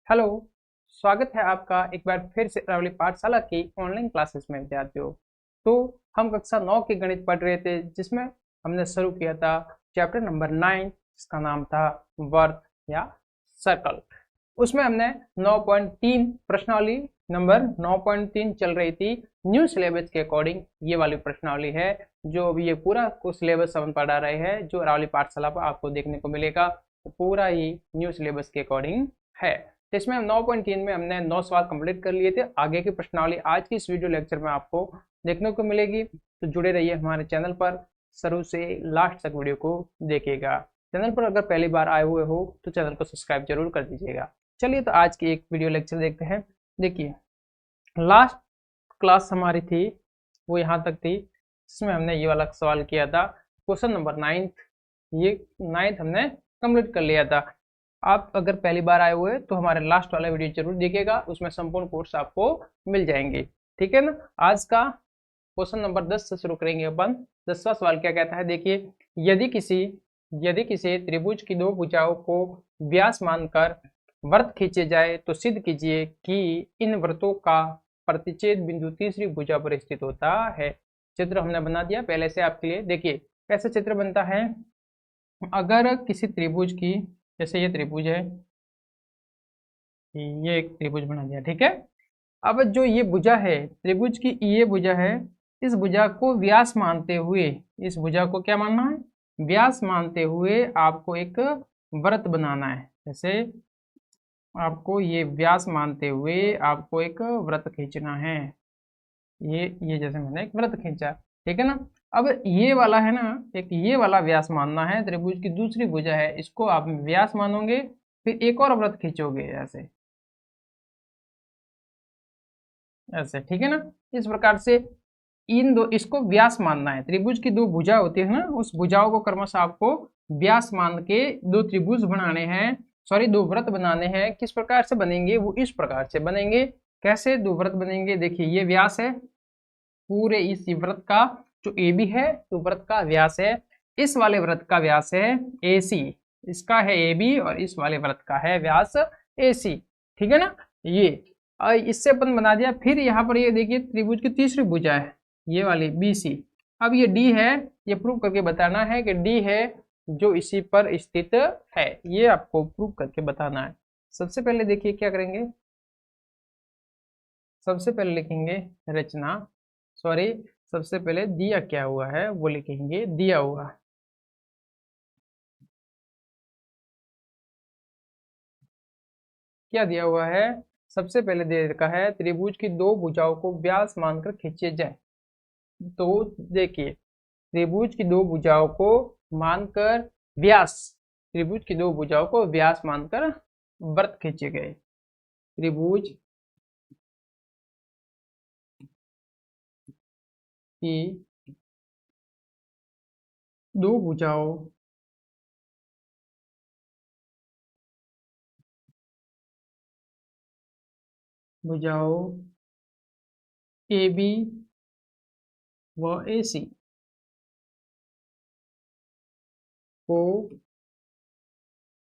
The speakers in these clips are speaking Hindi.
हेलो। स्वागत है आपका एक बार फिर से अरावली पाठशाला की ऑनलाइन क्लासेस में विद्यार्थियों। तो हम कक्षा 9 के गणित पढ़ रहे थे, जिसमें हमने शुरू किया था चैप्टर नंबर 9, जिसका नाम था वर्त या सर्कल। उसमें हमने 9.3 प्रश्नावली नंबर 9.3 चल रही थी। न्यू सिलेबस के अकॉर्डिंग ये वाली प्रश्नावली है, जो अभी ये पूरा को सिलेबस हम पढ़ा रहे हैं, जो अरावली पाठशाला पर आपको देखने को मिलेगा। पूरा ही न्यू सिलेबस के अकॉर्डिंग है। तो इसमें हम 9.3 में हमने 9 सवाल कंप्लीट कर लिए थे। आगे की प्रश्नावली आज की इस वीडियो लेक्चर में आपको देखने को मिलेगी, तो जुड़े रहिए हमारे चैनल पर। शुरू से लास्ट तक वीडियो को देखिएगा। चैनल पर अगर पहली बार आए हुए हो तो चैनल को सब्सक्राइब जरूर कर दीजिएगा। चलिए तो आज की एक वीडियो लेक्चर देखते हैं। देखिए, लास्ट क्लास हमारी थी वो यहाँ तक थी, जिसमें हमने ये वाला सवाल किया था, क्वेश्चन नंबर 9। ये 9 हमने कंप्लीट कर लिया था। आप अगर पहली बार आए हुए तो हमारे लास्ट वाला वीडियो जरूर देखिएगा, उसमें संपूर्ण कोर्स आपको मिल जाएंगे। ठीक है ना। आज का क्वेश्चन नंबर 10 से शुरू करेंगे अपन। 10वां सवाल क्या कहता है, देखिए, यदि किसी त्रिभुज की दो भुजाओं को व्यास मानकर वृत्त खींचे जाए तो सिद्ध कीजिए कि इन वृत्तों का प्रतिच्छेद बिंदु तीसरी भुजा पर स्थित होता है। चित्र हमने बना दिया पहले से आपके लिए। देखिए कैसे चित्र बनता है। अगर किसी त्रिभुज की, जैसे ये त्रिभुज है, ये एक त्रिभुज बना दिया, ठीक है। अब जो ये भुजा है त्रिभुज की, ये भुजा है, इस भुजा को व्यास मानते हुए, इस भुजा को क्या मानना है, व्यास मानते हुए आपको एक वृत्त बनाना है। जैसे आपको ये व्यास मानते हुए आपको एक वृत्त खींचना है। ये जैसे मैंने एक वृत्त खींचा, ठीक है ना। अब ये वाला है ना, एक ये वाला व्यास मानना है। त्रिभुज की दूसरी भुजा है, इसको आप व्यास मानोगे, फिर एक और वृत्त खींचोगे ऐसे ऐसे, ठीक है ना। इस प्रकार से इन दो, इसको व्यास मानना है। त्रिभुज की दो भुजा होती है ना, उस भुजाओं को क्रमशः आपको व्यास मान के दो त्रिभुज बनाने हैं, सॉरी दो वृत्त बनाने हैं। किस प्रकार से बनेंगे, वो इस प्रकार से बनेंगे। कैसे दो वृत्त बनेंगे, देखिए ये व्यास है पूरे इस वृत्त का, जो ए बी है तो वृत्त का व्यास है। इस वाले वृत्त का व्यास है ए सी, इसका है ए बी, और इस वाले वृत्त का है व्यास ए सी, ठीक है ना। ये इससे अपन बना दिया। फिर यहाँ पर ये देखिए त्रिभुज की तीसरी भुजा है, ये वाली बी सी। अब ये डी है, ये प्रूव करके बताना है कि डी है जो इसी पर स्थित है। ये आपको प्रूव करके बताना है। सबसे पहले देखिए क्या करेंगे, सबसे पहले लिखेंगे रचना, सॉरी सबसे पहले दिया क्या हुआ है वो लिखेंगे, दिया हुआ। क्या दिया हुआ है, सबसे पहले दे रखा है त्रिभुज की दो भुजाओं को व्यास मानकर खींचे जाए। तो देखिए, त्रिभुज की दो भुजाओं को मानकर व्यास, त्रिभुज की दो भुजाओं को व्यास मानकर वृत्त खींचे गए। त्रिभुज की दो भुजाओं भुजाओं ए बी व ए सी को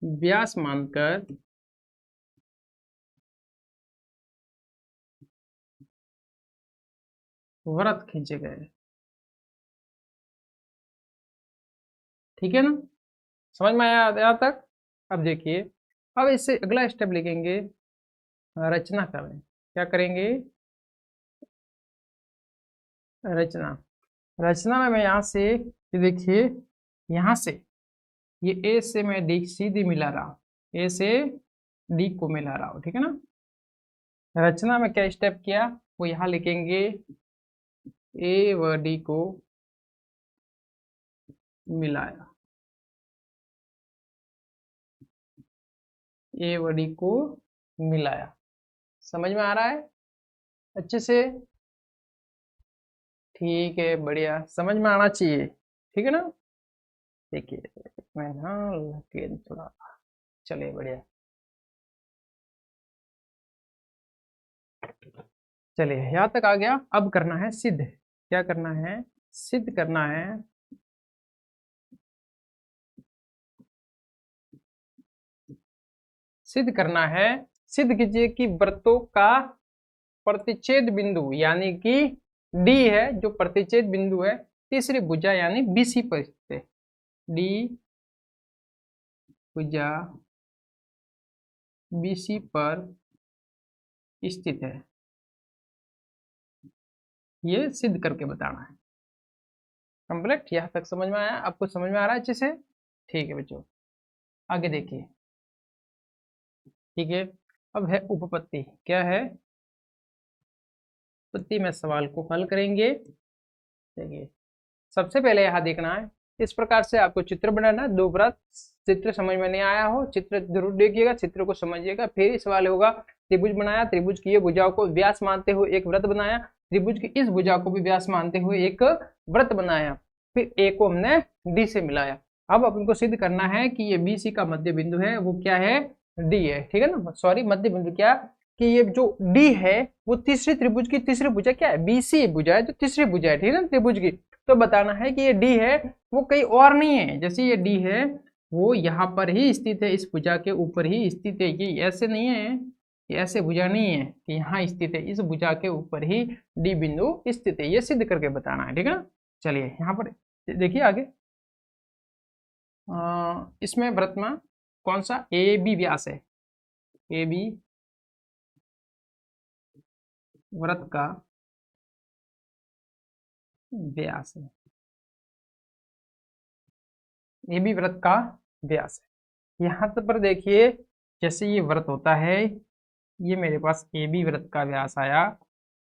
व्यास मानकर वृत्त खींचे गए, ठीक है ना। समझ में आया यहाँ तक। अब देखिए, अब इससे अगला स्टेप लिखेंगे, रचना करें। क्या करेंगे, रचना। रचना में मैं यहाँ से, ये देखिए यहाँ से, ये ए से मैं डी सीधी मिला रहा हूँ, ए से डी को मिला रहा हूँ, ठीक है ना। रचना में क्या स्टेप किया, वो यहाँ लिखेंगे ए व डी को मिलाया, ए व डी को मिलाया। समझ में आ रहा है अच्छे से, ठीक है, बढ़िया, समझ में आना चाहिए, ठीक है ना। देखिए मैं ना लगे थोड़ा, चलिए बढ़िया। चलिए यहाँ तक आ गया। अब करना है सिद्ध। क्या करना है, सिद्ध करना है। सिद्ध करना है सिद्ध कीजिए कि वृत्तों का प्रतिच्छेद बिंदु यानी कि डी है, जो प्रतिच्छेद बिंदु है तीसरी भुजा यानी बीसी पर स्थित है। डी भुजा बीसी पर स्थित है, ये सिद्ध करके बताना है। कंप्लीट, यहाँ तक समझ में आया? आपको समझ में आ रहा है अच्छे से? ठीक है बच्चों, आगे देखिए। ठीक है, अब है उपपत्ति। क्या है? उपपत्ति में सवाल को हल करेंगे। देखिए, सबसे पहले यहाँ देखना है, इस प्रकार से आपको चित्र बनाना है। दो वृत्त, चित्र समझ में नहीं आया हो, चित्र जरूर देखिएगा, चित्र को समझिएगा, फिर सवाल होगा। त्रिभुज बनाया, त्रिभुज की ये भुजाओं को व्यास मानते हुए एक वृत्त बनाया, त्रिभुज की इस भुजा को भी व्यास मानते हुए एक वृत्त बनाया, फिर ए को हमने डी से मिलाया। अब अपन सिद्ध करना है कि ये बी सी का मध्य बिंदु है, वो क्या है? डी है। ठीक है ना, सॉरी, मध्य बिंदु क्या, कि ये जो डी है वो तीसरी त्रिभुज की तीसरी भुजा क्या है? बीसी भुजा है, जो तीसरी भुजा है, ठीक है ना, त्रिभुज की। तो बताना है कि ये डी है वो कहीं और नहीं है। जैसे ये डी है वो यहाँ पर ही स्थित है, इस भुजा के ऊपर ही स्थित है। ये ऐसे नहीं है, ये ऐसे भुजा नहीं है कि यहाँ स्थित है, इस भुजा के ऊपर ही डी बिंदु स्थित है। ये सिद्ध करके बताना है, ठीक है ना। चलिए यहाँ पर देखिए आगे। इसमें वृत्त में कौन सा ए बी व्यास है? ए बी वृत्त का व्यास है, ए बी वृत्त का व्यास है। यहाँ पर देखिए, जैसे ये वृत्त होता है, ये मेरे पास ए बी वृत्त का व्यास आया।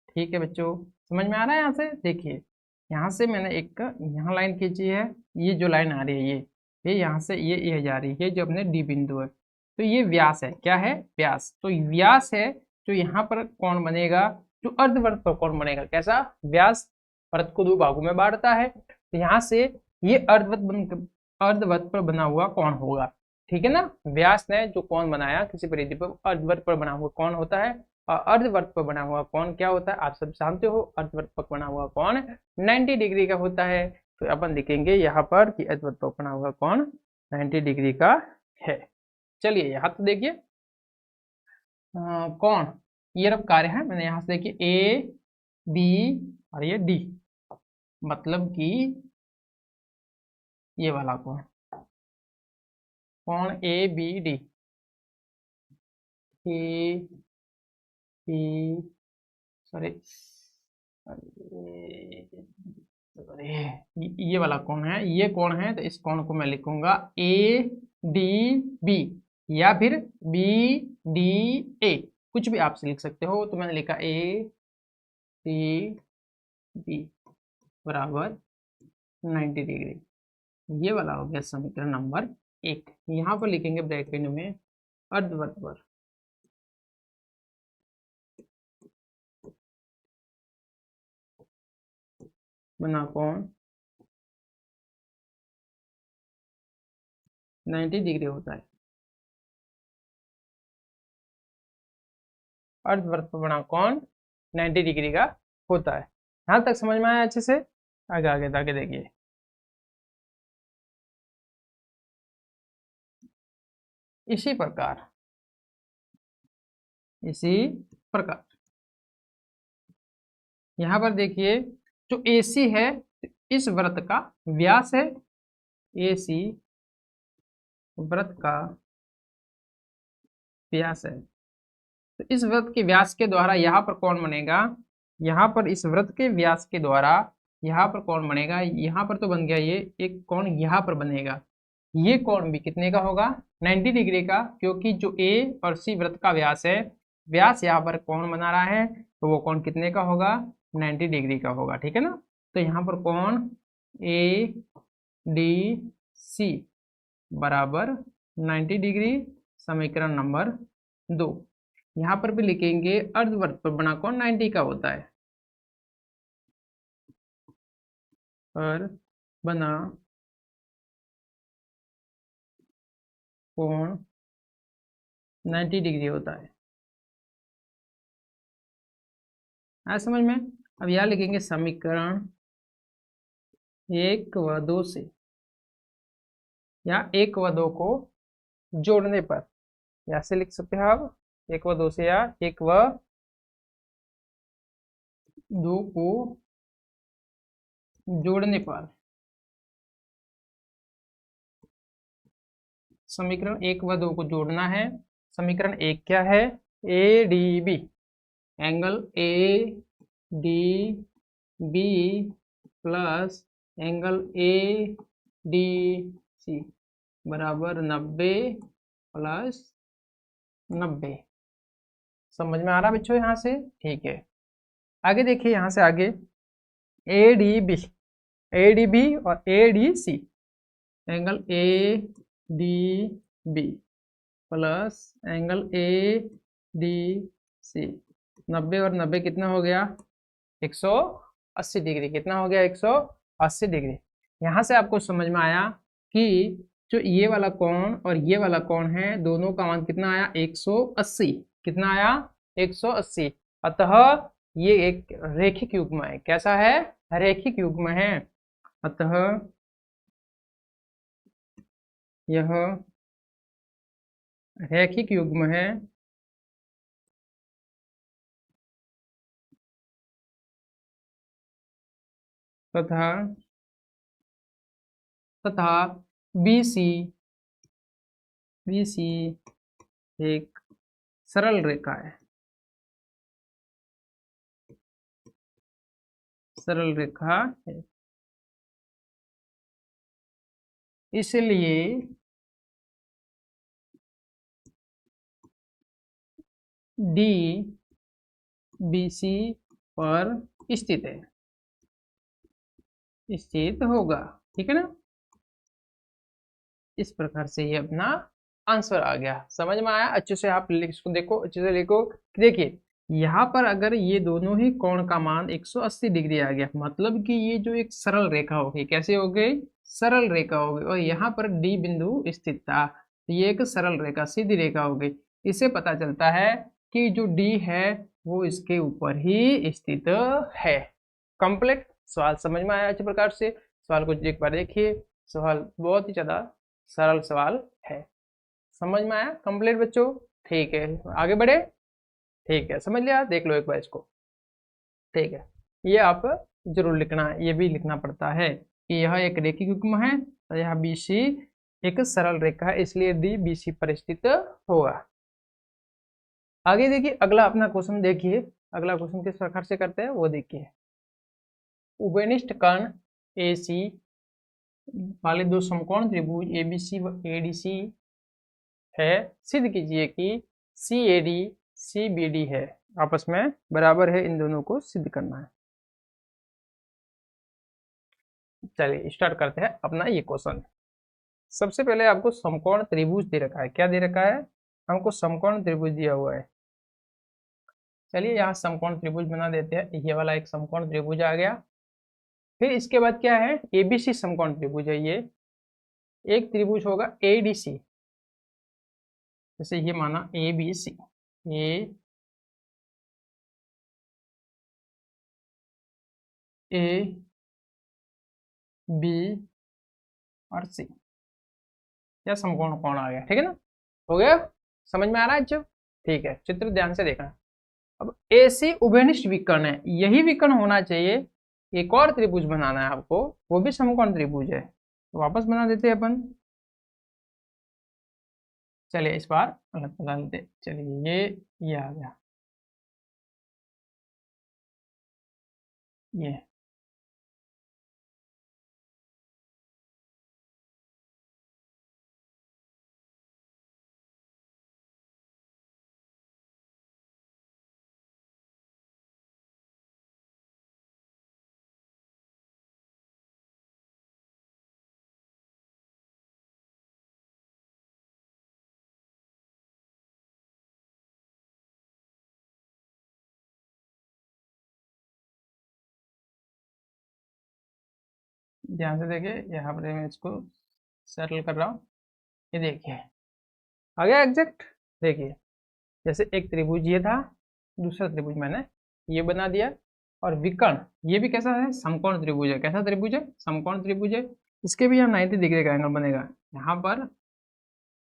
ठीक है बच्चों, समझ में आ रहा है? यहाँ से देखिए, यहाँ से मैंने एक यहाँ लाइन खींची है, ये जो लाइन आ रही है ये यहाँ से ये जा रही है, जो अपने डी बिंदु है, तो ये व्यास है। क्या है? व्यास। तो व्यास है जो यहाँ पर कौन बनेगा? जो अर्धवृत्त पर कौन बनेगा? कैसा? व्यास वृत्त को दो भागों में बांटता है, तो यहाँ से ये अर्धवृत्त पर बना हुआ कौन होगा? ठीक है ना, व्यास ने जो कौन बनाया किसी परिधि पर, अर्धवृत्त पर बना हुआ कौन होता है, और अर्धवृत्त पर बना हुआ कौन क्या होता है? आप सब जानते हो, अर्धवृत्त पर बना हुआ कौन 90 डिग्री का होता है। तो अपन लिखेंगे यहाँ पर कि अर्धवृत्त पर बना हुआ कौन 90 डिग्री का है। चलिए यहाँ तो देखिए, कौन ये रब कार्य है, मैंने यहाँ से देखिए ए बी और ये डी, मतलब कि ये वाला कौन कौन A B D, A B sorry ये वाला कौन है? ये कौन है? तो इस कौन को मैं लिखूंगा ए डी बी, या फिर बी डी ए, कुछ भी आपसे लिख सकते हो। तो मैंने लिखा ए डी बी बराबर 90 डिग्री। ये वाला हो गया समीकरण नंबर 1। यहाँ पर लिखेंगे ब्रैकेट में अर्धवृत्त पर बना कौन 90 डिग्री होता है। अर्धवृत्त पर बना कौन 90 डिग्री का होता है। यहाँ तक समझ में आया अच्छे से? आगे आगे आगे देखिए। इसी प्रकार यहाँ पर देखिए, जो AC है इस वृत्त का व्यास है, AC वृत्त का व्यास है। तो इस वृत्त के व्यास के द्वारा यहाँ पर कौन बनेगा? यहाँ पर इस वृत्त के व्यास के द्वारा यहाँ पर कौन बनेगा? यहाँ पर तो बन गया, ये एक कौन यहाँ पर बनेगा। ये कौन भी कितने का होगा? 90 डिग्री का, क्योंकि जो A और C वृत्त का व्यास है, व्यास यहाँ पर कौन बना रहा है, तो वो कौन कितने का होगा? 90 डिग्री का होगा। ठीक है ना, तो यहाँ पर कौन ए डी सी बराबर 90 डिग्री, समीकरण नंबर 2। यहाँ पर भी लिखेंगे अर्धवृत्त पर बना कौन 90 का होता है, पर बना कोण 90 डिग्री होता है। आया समझ में? अब यहाँ लिखेंगे समीकरण 1 व 2 से, या 1 व 2 को जोड़ने पर, यहाँ से लिख सकते हैं आप एक व दो से या एक व दो को जोड़ने पर समीकरण एक व दो को जोड़ना है। समीकरण एक क्या है? A D B, angle A D B plus angle A D C बराबर 90 प्लस 90। समझ में आ रहा बच्चों यहाँ से? ठीक है, आगे देखिए, यहाँ से आगे ए डी बी और A D C, angle A D B plus angle A D C, 90 और 90 कितना हो गया? 180 डिग्री। कितना हो गया? 180 डिग्री। यहाँ से आपको समझ में आया कि जो ये वाला कोण और ये वाला कोण है, दोनों का मान कितना आया? 180। कितना आया? 180। अतः ये एक रेखिक युग्म है। कैसा है? रेखिक युग्म है। अतः यह रैखिक युग्म है तथा BC एक सरल रेखा है। सरल रेखा है, इसलिए DBC पर स्थित है, स्थित होगा। ठीक है ना? इस प्रकार से ये अपना आंसर आ गया। समझ में आया? अच्छे से आप इसको देखो, अच्छे से लिखो। देखिए यहाँ पर अगर ये दोनों ही कोण का मान 180 डिग्री आ गया, मतलब कि ये जो एक सरल रेखा होगी, कैसे हो गई? सरल रेखा होगी। और यहाँ पर डी बिंदु स्थित था, ये एक सरल रेखा, सीधी रेखा हो गई। इससे पता चलता है कि जो डी है वो इसके ऊपर ही स्थित है। कंप्लीट। सवाल समझ में आया अच्छे प्रकार से? सवाल को एक बार देखिए, सवाल बहुत ही ज्यादा सरल सवाल है। समझ में आया? कंप्लीट बच्चों? ठीक है, आगे बढ़े। ठीक है, समझ लिया? देख लो एक बार इसको। ठीक है, ये आप जरूर लिखना है, ये भी लिखना पड़ता है कि यह एक रेखिक युग्म है और यह BC एक सरल रेखा है, इसलिए डी BC पर स्थित होगा। आगे देखिए, अगला अपना क्वेश्चन देखिए। अगला क्वेश्चन किस प्रकार से करते हैं वो देखिए। उभयनिष्ठ कर्ण AC वाले दो समकोण त्रिभुज ABC व ADC है, सिद्ध कीजिए कि CAD CBD है, आपस में बराबर है। इन दोनों को सिद्ध करना है। चलिए स्टार्ट करते हैं अपना ये क्वेश्चन। सबसे पहले आपको समकोण त्रिभुज दे रखा है। क्या दे रखा है? हमको समकोण त्रिभुज दिया हुआ है। चलिए यहाँ समकोण त्रिभुज बना देते हैं। ये वाला एक समकोण त्रिभुज आ गया। फिर इसके बाद क्या है? ABC समकोण त्रिभुज है। ये एक त्रिभुज होगा ADC, जैसे ये माना ABC, A B और C, यह समकोण कोण आ गया। ठीक है ना? हो गया? समझ में आ रहा है जो? ठीक है, चित्र ध्यान से देखना। अब AC उभयनिष्ठ विकर्ण है, यही विकर्ण होना चाहिए। एक और त्रिभुज बनाना है आपको, वो भी समकोण त्रिभुज है। तो वापस बना देते हैं अपन। चलिए इस बार अलग बना लेते। चलिए ये आ गया, ये ध्यान से देखिए। यहाँ पर मैं इसको सेटल कर रहा हूँ। ये देखिए आ गया एग्जैक्ट। देखिए जैसे एक त्रिभुज ये था, दूसरा त्रिभुज मैंने ये बना दिया, और विकर्ण ये भी कैसा है? समकोण त्रिभुज है। कैसा त्रिभुज है? समकोण त्रिभुज है। इसके भी यहाँ 90 डिग्री का एंगल बनेगा, यहाँ पर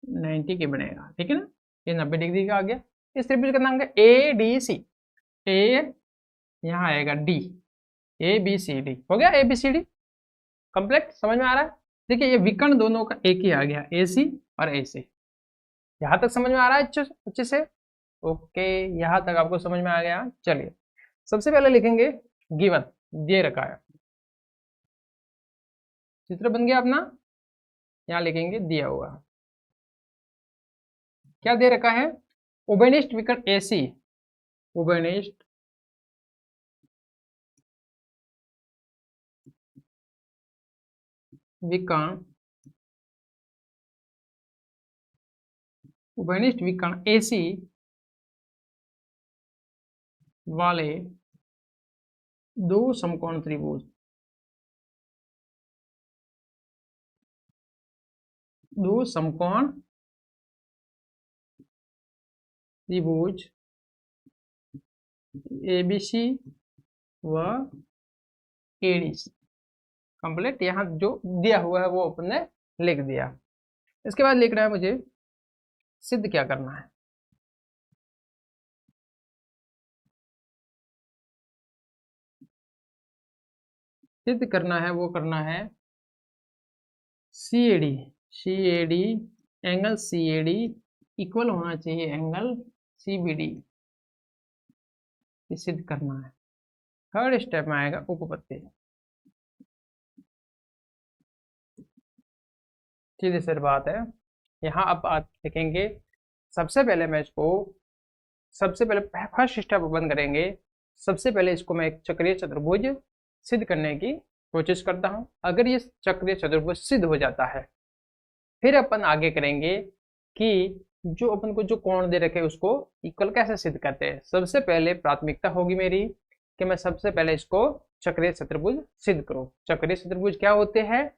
90 के बनेगा। ठीक है ना? ये 90 डिग्री का आ गया। इस त्रिभुज का नाम क्या, ए डी सी। ए यहाँ आएगा D, A B C D, हो गया A B C D complete, समझ में आ रहा है। देखिए ये विकर्ण दोनों का एक ही आ गया, ए सी और ए सी। यहाँ तक समझ में आ रहा है अच्छे से, ओके, यहाँ तक आपको समझ में आ गया। चलिए सबसे पहले लिखेंगे गिवन, दे रखा है, चित्र बन गया अपना, यहाँ लिखेंगे दिया हुआ, क्या दे रखा है, उभयनिष्ठ विकर्ण एसी, उभयनिष्ठ विकर्ण, उभयनिष्ठ विकर्ण एसी वाले दो समकोण त्रिभुज, दो समकोण त्रिभुज एबीसी व एडीसी कंप्लीट। यहाँ जो दिया हुआ है वो अपने लिख दिया। इसके बाद लिखना है मुझे सिद्ध क्या करना है, सिद्ध करना है वो करना है C A D, angle C A D equal होना चाहिए एंगल सी बी डी, सिद्ध करना है। थर्ड स्टेप में आएगा उपपत्ति, सीधी सी बात है। यहाँ अब आप देखेंगे, सबसे पहले मैं इसको, सबसे पहले फर्स्ट स्टेप ओपन करेंगे, सबसे पहले इसको मैं एक चक्रीय चतुर्भुज सिद्ध करने की कोशिश करता हूँ। अगर ये चक्रीय चतुर्भुज सिद्ध हो जाता है, फिर अपन आगे करेंगे कि जो अपन को जो कोण दे रखे उसको इक्वल कैसे सिद्ध करते हैं। सबसे पहले प्राथमिकता होगी मेरी कि मैं सबसे पहले इसको चक्रीय चतुर्भुज सिद्ध करूं। चक्रीय चतुर्भुज क्या होते हैं,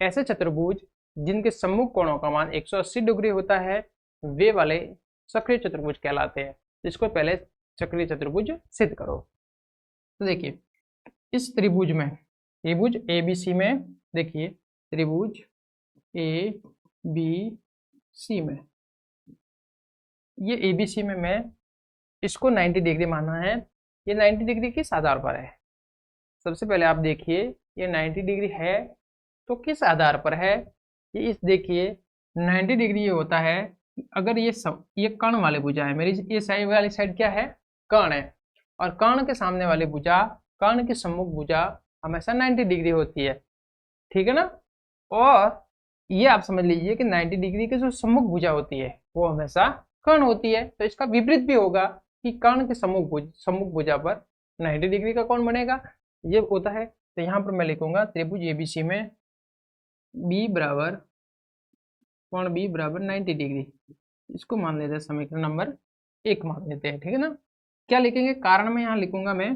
ऐसे चतुर्भुज जिनके सम्मुख कोणों का मान 180 डिग्री होता है, वे वाले चक्रीय चतुर्भुज कहलाते हैं। जिसको पहले चक्रीय चतुर्भुज सिद्ध करो। तो देखिए इस त्रिभुज में, त्रिभुज ए बी सी में, देखिए त्रिभुज ए बी सी में, ये ए बी सी में मैं इसको 90 डिग्री माना है। ये 90 डिग्री किस आधार पर है, सबसे पहले आप देखिए ये 90 डिग्री है तो किस आधार पर है। ये इस देखिए 90 डिग्री ये होता है अगर ये कर्ण वाले भुजा है, मेरी ये साइड वाली साइड क्या है, कर्ण है, और कर्ण के सामने वाली भुजा, कर्ण की सम्मुख भुजा हमेशा 90 डिग्री होती है, ठीक है ना। और ये आप समझ लीजिए कि 90 डिग्री की जो सम्मुख भुजा होती है वो हमेशा कर्ण होती है। तो इसका विपरीत भी होगा कि कर्ण के सम्मुख भुजा पर 90 डिग्री का कोण बनेगा, ये होता है। तो यहाँ पर मैं लिखूंगा त्रिभुज एबीसी में बी बराबर, कोण बी बराबर 90 डिग्री, इसको मान लेते हैं समीकरण नंबर 1 मान लेते हैं, ठीक है ना। क्या लिखेंगे, कारण में यहाँ लिखूंगा मैं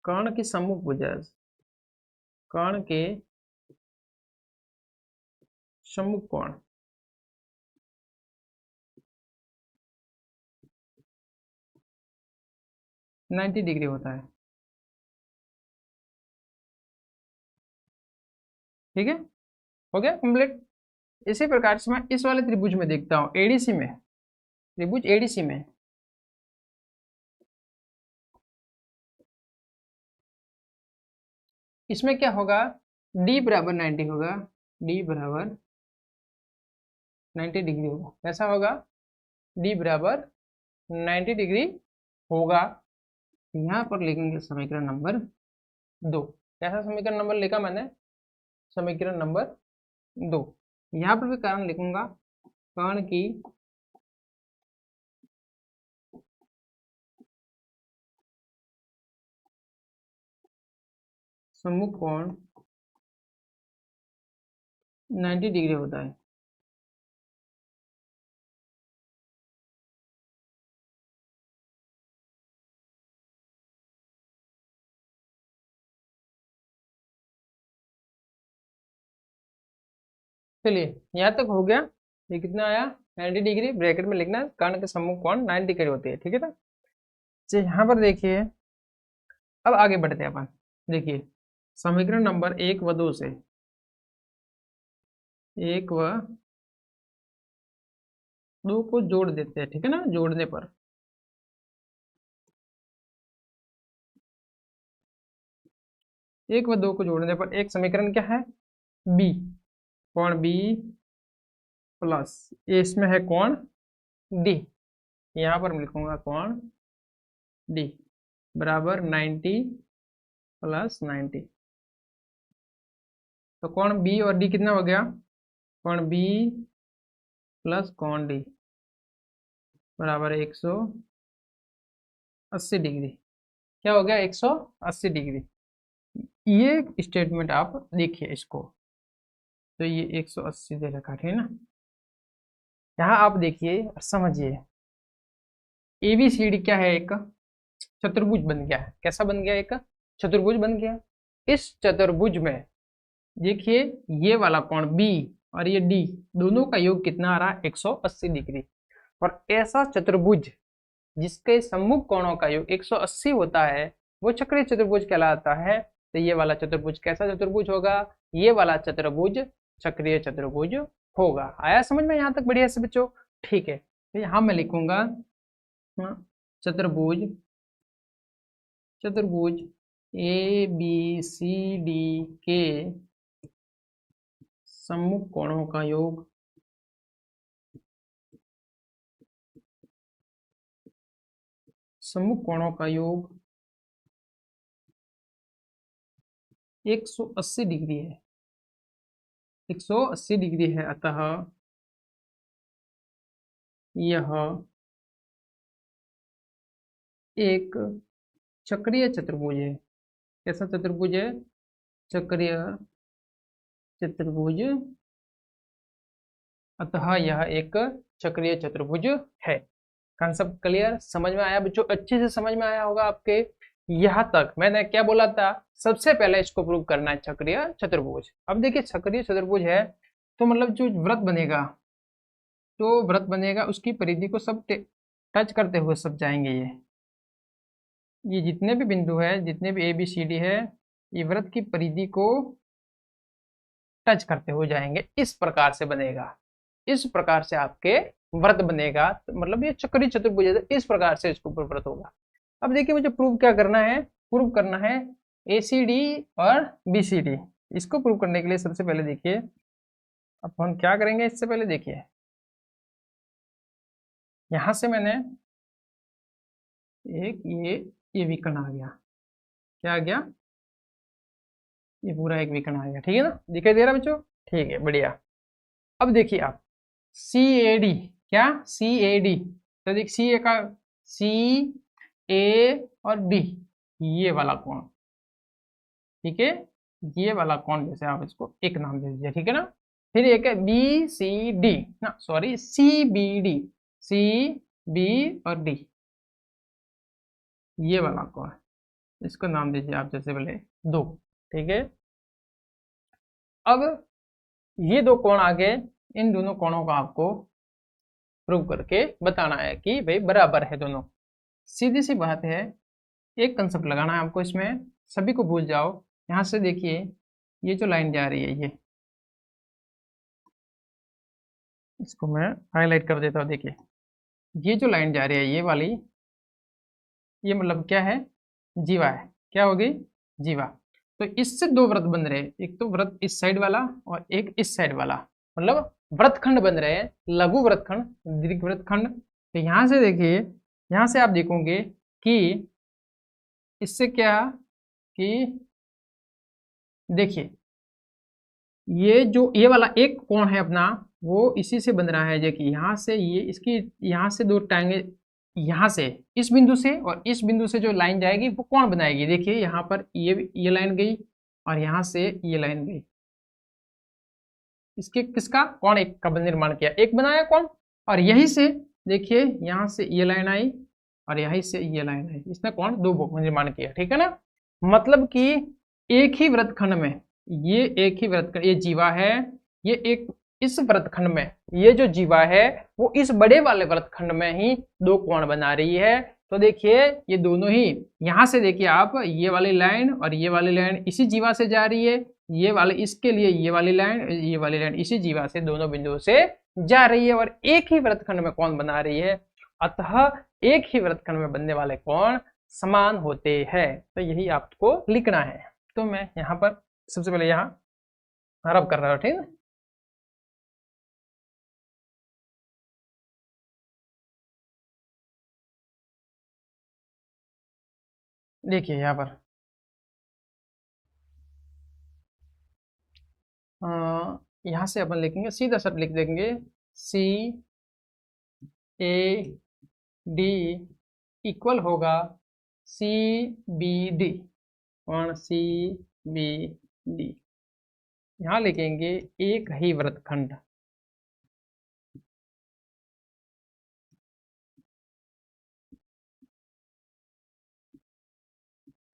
कर्ण की सम्मुख भुजा, कर्ण के सम्मुख कोण, नाइन्टी डिग्री होता है, ठीक है, हो गया कंप्लीट। इसी प्रकार से मैं इस वाले त्रिभुज में देखता हूँ, एडीसी में, त्रिभुज एडीसी में इसमें क्या होगा, डी बराबर 90 होगा, डी बराबर 90 डिग्री होगा। कैसा होगा, डी बराबर 90 डिग्री होगा। यहाँ पर लिखेंगे समीकरण नंबर 2। कैसा समीकरण नंबर लिखा मैंने, समीकरण नंबर 2। यहाँ पर भी कारण लिखूंगा, कर्ण की सम्मुख कोण 90 डिग्री होता है। चलिए यहाँ तक हो गया। ये कितना आया, 90 डिग्री, ब्रैकेट में लिखना कर्ण के सम्मुख कोण 90 डिग्री होती है, ठीक है ना। चलिए यहाँ पर देखिए, अब आगे बढ़ते हैं अपन। देखिए समीकरण नंबर 1 व 2 से, 1 व दो को जोड़ देते हैं, ठीक है ना, जोड़ने पर एक व दो को जोड़ने पर एक समीकरण क्या है, बी, कोण बी प्लस ये इसमें है कोण डी, यहाँ पर मैं लिखूंगा कोण डी बराबर 90 प्लस 90। तो कोण बी और डी कितना हो गया, कोण बी प्लस कोण डी बराबर 180 डिग्री। क्या हो गया, 180 डिग्री। ये स्टेटमेंट आप देखिए इसको, तो ये 180 दे रखा है ना। यहाँ आप देखिए और समझिए, एबीसीडी क्या है, एक चतुर्भुज बन गया है। कैसा बन गया, एक चतुर्भुज बन गया। इस चतुर्भुज में देखिए ये वाला कोण बी और ये डी दोनों का योग कितना आ रहा है, 180 डिग्री। और ऐसा चतुर्भुज जिसके सम्मुख कोणों का योग 180 होता है वो चक्रीय चतुर्भुज कहलाता है। तो ये वाला चतुर्भुज कैसा चतुर्भुज होगा, ये वाला चतुर्भुज चक्रीय चतुर्भुज होगा। आया समझ में यहाँ तक, बढ़िया से बच्चों, ठीक है। तो यहाँ मैं लिखूंगा चतुर्भुज, चतुर्भुज ए बी सी डी के सम्मुख कोणों का योग सम्मुख कोणों का योग 180 डिग्री है, 180 डिग्री है। अतः यह एक चक्रीय चतुर्भुज है। कैसा चतुर्भुज है, चक्रीय चतुर्भुज। अतः यह एक चक्रीय चतुर्भुज है। कंसेप्ट क्लियर, समझ में आया बच्चों, अच्छे से समझ में आया होगा आपके। यहाँ तक मैंने क्या बोला था, सबसे पहले इसको प्रूव करना है चक्रीय चतुर्भुज। अब देखिए चक्रीय चतुर्भुज है तो मतलब जो व्रत बनेगा, जो व्रत बनेगा उसकी परिधि को सब टच करते हुए सब जाएंगे। ये जितने भी बिंदु है, जितने भी ए बी सी डी है, ये व्रत की परिधि को टच करते हुए जाएंगे। इस प्रकार से बनेगा, इस प्रकार से आपके व्रत बनेगा। तो मतलब ये चक्रीय चतुर्भुज है, इस प्रकार से इसको व्रत होगा। अब देखिए मुझे प्रूव क्या करना है, प्रूव करना है ए सी डी और बी सी डी। इसको प्रूव करने के लिए सबसे पहले देखिए अपन क्या करेंगे। इससे पहले देखिए यहां से मैंने एक ये विकर्ण आ गया, क्या आ गया, ये पूरा एक विकर्ण आ गया, ठीक है ना, दिखाई दे रहा बच्चों, ठीक है, बढ़िया। अब देखिए आप सी ए डी, क्या सी ए डी, तो देखिए सी ए का सी ए और डी, ये वाला कोण, ठीक है, ये वाला कोण जैसे आप इसको एक नाम दे दीजिए, ठीक है ना। फिर एक है बी सी डी ना, sorry C B D, C B और डी, ये वाला कोण, इसको नाम दीजिए आप जैसे बोले दो, ठीक है। अब ये दो कोण आ गए, इन दोनों कोणों का आपको प्रूव करके बताना है कि भाई बराबर है दोनों। सीधी सी बात है, एक कंसेप्ट लगाना है आपको इसमें, सभी को भूल जाओ। यहां से देखिए ये जो लाइन जा रही है, ये इसको मैं हाईलाइट कर देता हूँ। देखिए ये जो लाइन जा रही है, ये वाली, ये मतलब क्या है, जीवा है। क्या होगी, जीवा। तो इससे दो व्रत बन रहे हैं, एक तो व्रत इस साइड वाला और एक इस साइड वाला, मतलब व्रतखंड बन रहे हैं, लघु व्रतखंड, दीर्घ व्रतखंड। तो यहाँ से देखिए, यहाँ से आप देखोगे कि इससे क्या कि देखिए ये जो ये वाला एक कोण है अपना, वो इसी से बन रहा है। देखिए यहाँ से ये इसकी, यहाँ से दो टांगे, यहाँ से इस बिंदु से और इस बिंदु से जो लाइन जाएगी वो कोण बनाएगी। देखिए यहाँ पर ये लाइन गई और यहाँ से ये लाइन गई, इसके किसका, कोण एक का निर्माण किया, एक बनाया कोण। और यहीं से देखिए यहाँ से ये लाइन आई और यहीं से ये लाइन आई, इसने कोण दो निर्माण किया, ठीक है ना। मतलब कि एक ही व्रतखंड में, ये एक ही व्रतखंड, ये जीवा है, ये एक इस व्रतखंड में, ये जो जीवा है वो इस बड़े वाले व्रतखंड में ही दो कोण बना रही है। तो देखिए ये दोनों ही, यहां से देखिए आप, ये वाली लाइन और ये वाली लाइन इसी जीवा से जा रही है, ये वाले, इसके लिए ये वाली लाइन इसी जीवा से दोनों बिंदुओं से जा रही है और एक ही वृत्तखंड में कोण बना रही है। अतः एक ही वृत्तखंड में बनने वाले कोण समान होते हैं। तो यही आपको लिखना है। तो मैं यहाँ पर सबसे पहले यहाँ रब कर रहा हूँ, ठीक है। देखिए यहाँ पर यहाँ से अपन लिखेंगे, सीधा सब लिख देंगे सी ए डी इक्वल होगा सी बी डी। और सी बी डी यहाँ लिखेंगे एक ही वृत्तखंड,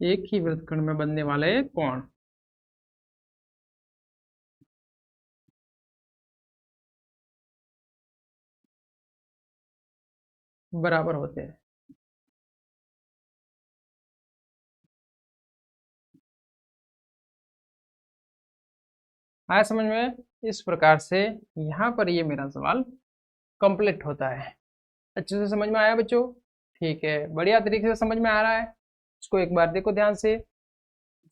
एक ही वृत्तखंड में बनने वाले कोण बराबर होते हैं। आया समझ में? इस प्रकार से यहाँ पर ये मेरा सवाल कंप्लीट होता है। अच्छे से समझ में आया बच्चों? ठीक है, बढ़िया तरीके से समझ में आ रहा है। इसको एक बार देखो ध्यान से,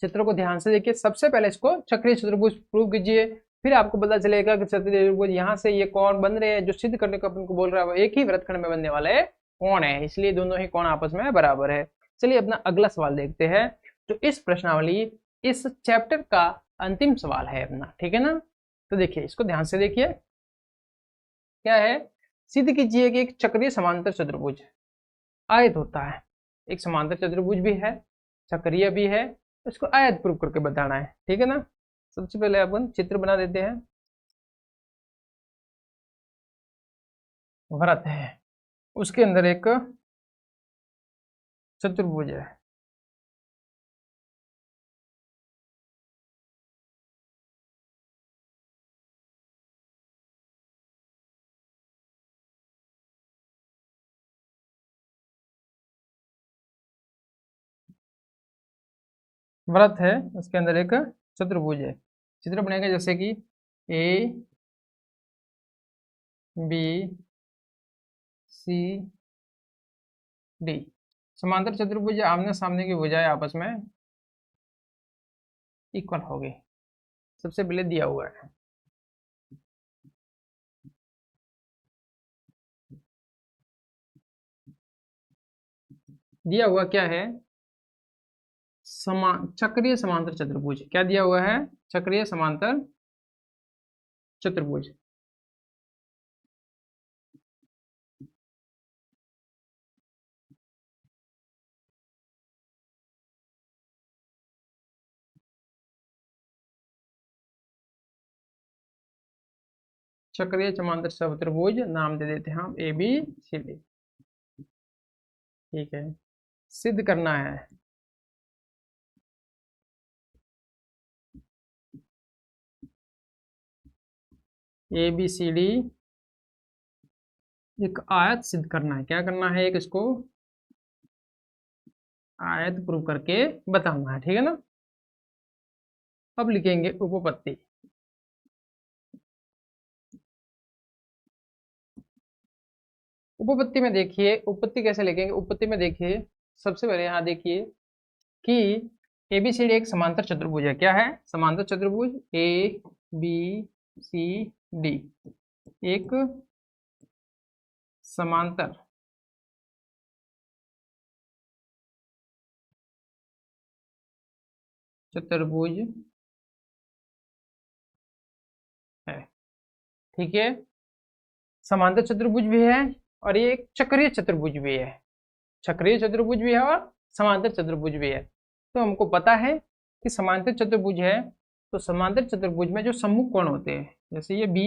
चित्र को ध्यान से देखिए। सबसे पहले इसको चक्रीय चतुर्भुज प्रूव कीजिए, फिर आपको पता चलेगा कि चक्रीय चतुर्भुज यहाँ से ये कोण बन रहे हैं। जो सिद्ध करने को अपन को बोल रहा है वो एक ही वृत्तखंड में बनने वाले कोण है, इसलिए दोनों ही कोण आपस में बराबर है। चलिए अपना अगला सवाल देखते हैं। तो इस प्रश्नावली इस चैप्टर का अंतिम सवाल है अपना, ठीक है ना। तो देखिए, इसको ध्यान से देखिए। क्या है? सिद्ध कीजिए कि एक चक्रीय समांतर चतुर्भुज आयत होता है। एक समांतर चतुर्भुज भी है, चक्रीय भी है, इसको आयत प्रूव करके बताना है, ठीक है ना। सबसे पहले अपन चित्र बना देते हैं। वृत्त है, उसके अंदर एक चतुर्भुज है। वृत्त है, उसके अंदर एक चतुर्भुज है। चित्र बनेगा जैसे कि ए बी सी डी। समांतर चतुर्भुज आमने सामने की भुजाएं आपस में इक्वल हो गई। सबसे पहले दिया हुआ है, दिया हुआ क्या है? चक्रीय समांतर चतुर्भुज। क्या दिया हुआ है? चक्रीय समांतर चतुर्भुज। चक्रीय समांतर चतुर्भुज नाम दे देते हैं हम ए बी सी डी। ठीक है, सिद्ध करना है। ए बी सी डी एक आयत सिद्ध करना है। क्या करना है? एक इसको आयत प्रूव करके बताना है, ठीक है ना। अब लिखेंगे उपपत्ति। उपपत्ति में देखिए, उपपत्ति कैसे लिखेंगे? उपपत्ति में देखिए, सबसे पहले यहाँ देखिए कि एबीसीडी एक समांतर चतुर्भुज है। क्या है? समांतर चतुर्भुज ए बी सी डी एक समांतर चतुर्भुज है, ठीक है। समांतर चतुर्भुज भी है और ये एक चक्रीय चतुर्भुज भी है। चक्रीय चतुर्भुज भी है और समांतर चतुर्भुज भी है। तो हमको पता है कि समांतर चतुर्भुज है, तो समांतर चतुर्भुज में जो सम्मुख कोण होते हैं, जैसे ये बी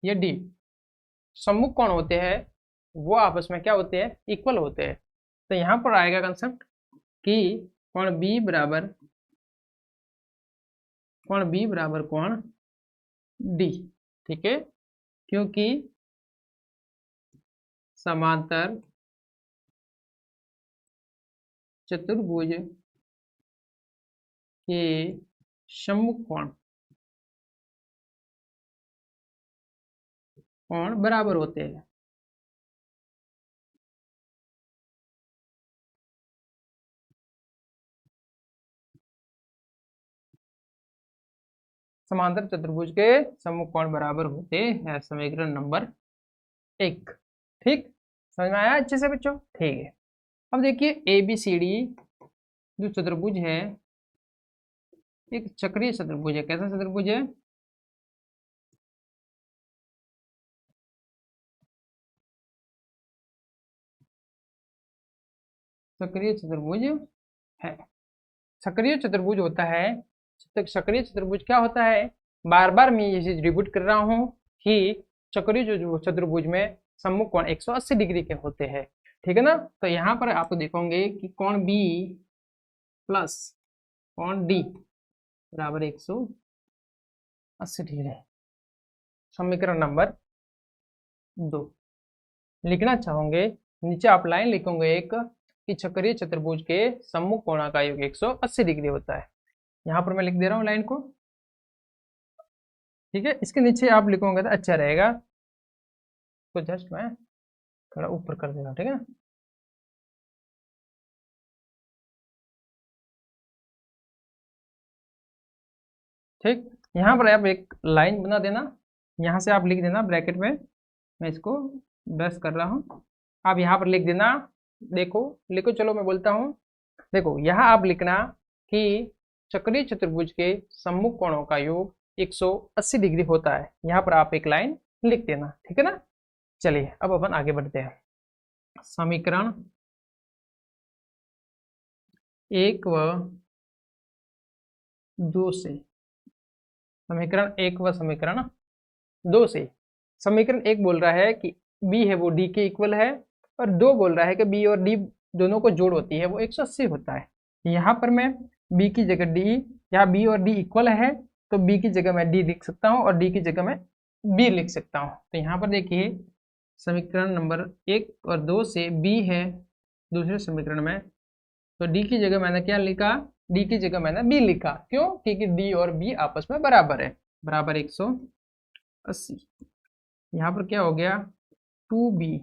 ये डी, सम्मुख कोण होते हैं वो आपस में क्या होते हैं? इक्वल होते हैं। तो यहाँ पर आएगा कंसेप्ट कि कोण बी बराबर कोण डी, ठीक है। क्योंकि समांतर चतुर्भुज के सम्मुख कोण बराबर होते हैं। समांतर चतुर्भुज के सम्मुख कोण बराबर होते हैं, समीकरण नंबर 1। ठीक, समझ में आया अच्छे से बच्चों? ठीक है, अब देखिए ABCD जो चतुर्भुज है एक चक्रीय चतुर्भुज है। कैसा चतुर्भुज है? चक्रीय चतुर्भुज है। सक्रिय चतुर्भुज होता है, सक्रिय चतुर्भुज क्या होता है? बार बार मैं ये चीज रिपीट कर रहा हूँ कि चक्रीय जो चतुर्भुज में सम्मुख कोण 180 डिग्री के होते हैं। ठीक है ना? तो यहाँ पर आप देखोगे कि कोण बी प्लस कोण डी बराबर 180 डिग्री। समीकरण नंबर 2 लिखना चाहोगे, नीचे आप लाइन लिखोगे एक कि चक्रीय चतुर्भुज के सम्मुख कोणों का योग 180 डिग्री होता है। यहाँ पर मैं लिख दे रहा हूँ लाइन को। ठीक है, इसके नीचे आप लिखोगे तो अच्छा रहेगा, तो जस्ट मैं थोड़ा ऊपर कर दे रहा हूँ। ठीक है, ठीक, यहाँ पर आप एक लाइन बना देना, यहाँ से आप लिख देना ब्रैकेट में, मैं इसको ब्रश कर रहा हूँ, आप यहाँ पर लिख देना। देखो लिखो, चलो मैं बोलता हूँ। देखो यहाँ आप लिखना कि चक्रीय चतुर्भुज के सम्मुख कोणों का योग 180 डिग्री होता है। यहाँ पर आप एक लाइन लिख देना। ठीक है ना? चलिए अब अपन आगे बढ़ते हैं। समीकरण 1 व 2 से, समीकरण 1 व समीकरण 2 से, समीकरण 1 बोल रहा है कि बी है वो डी के इक्वल है, और 2 बोल रहा है कि बी और डी दोनों को जोड़ होती है वो 180 होता है। यहाँ पर मैं बी की जगह डी, यहाँ बी और डी इक्वल है तो बी की जगह मैं डी लिख सकता हूँ और डी की जगह मैं बी लिख सकता हूँ। तो यहाँ पर देखिए समीकरण नंबर 1 और 2 से बी है दूसरे समीकरण में, तो डी की जगह मैंने क्या लिखा? डी की जगह मैंने बी लिखा। क्यों? क्योंकि डी और बी आपस में बराबर है, बराबर 180। यहाँ पर क्या हो गया? 2b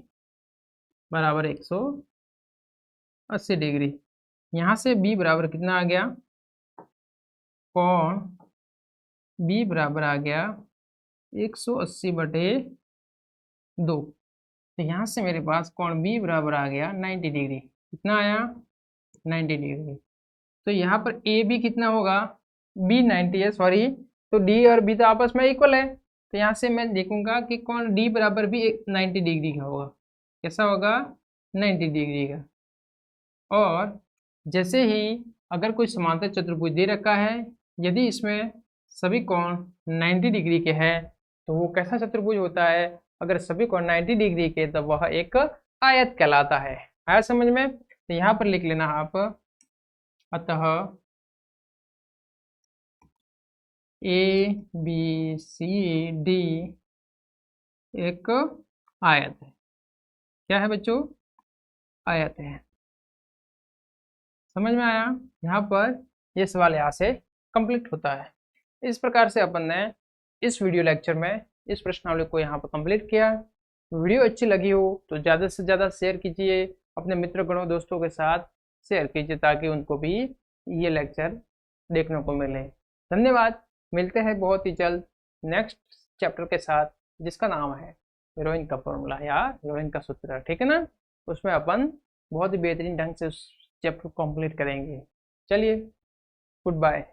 बराबर 180 डिग्री। यहाँ से b बराबर कितना आ गया? कोण b बराबर आ गया 180/2। तो यहाँ से मेरे पास कोण b बराबर आ गया 90 डिग्री। कितना आया? 90 डिग्री। तो यहाँ पर ए बी कितना होगा? b 90 है, सॉरी, तो d और b तो आपस में इक्वल है, तो यहाँ से मैं देखूंगा कि कोण d बराबर भी 90 डिग्री का होगा। कैसा होगा? 90 डिग्री का। और जैसे ही अगर कोई समांतर चतुर्भुज दे रखा है, यदि इसमें सभी कोण 90 डिग्री के हैं तो वो कैसा चतुर्भुज होता है? अगर सभी कोण 90 डिग्री के तो वह एक आयत कहलाता है। आया समझ में? तो यहाँ पर लिख लेना आप, अतः ए बी सी डी एक आयत है। क्या है बच्चों? आयत है। समझ में आया? यहाँ पर ये सवाल यहाँ से कंप्लीट होता है। इस प्रकार से अपन ने इस वीडियो लेक्चर में इस प्रश्नावली को यहाँ पर कंप्लीट किया। वीडियो अच्छी लगी हो तो ज़्यादा से ज़्यादा शेयर कीजिए, अपने मित्रगणों दोस्तों के साथ शेयर कीजिए ताकि उनको भी ये लेक्चर देखने को मिले। धन्यवाद। मिलते हैं बहुत ही जल्द नेक्स्ट चैप्टर के साथ जिसका नाम है हीरोइन का फॉर्मूला या हीरोइन का सूत्र। ठीक है ना? उसमें अपन बहुत ही बेहतरीन ढंग से उस चैप्टर कंप्लीट करेंगे। चलिए, गुड बाय।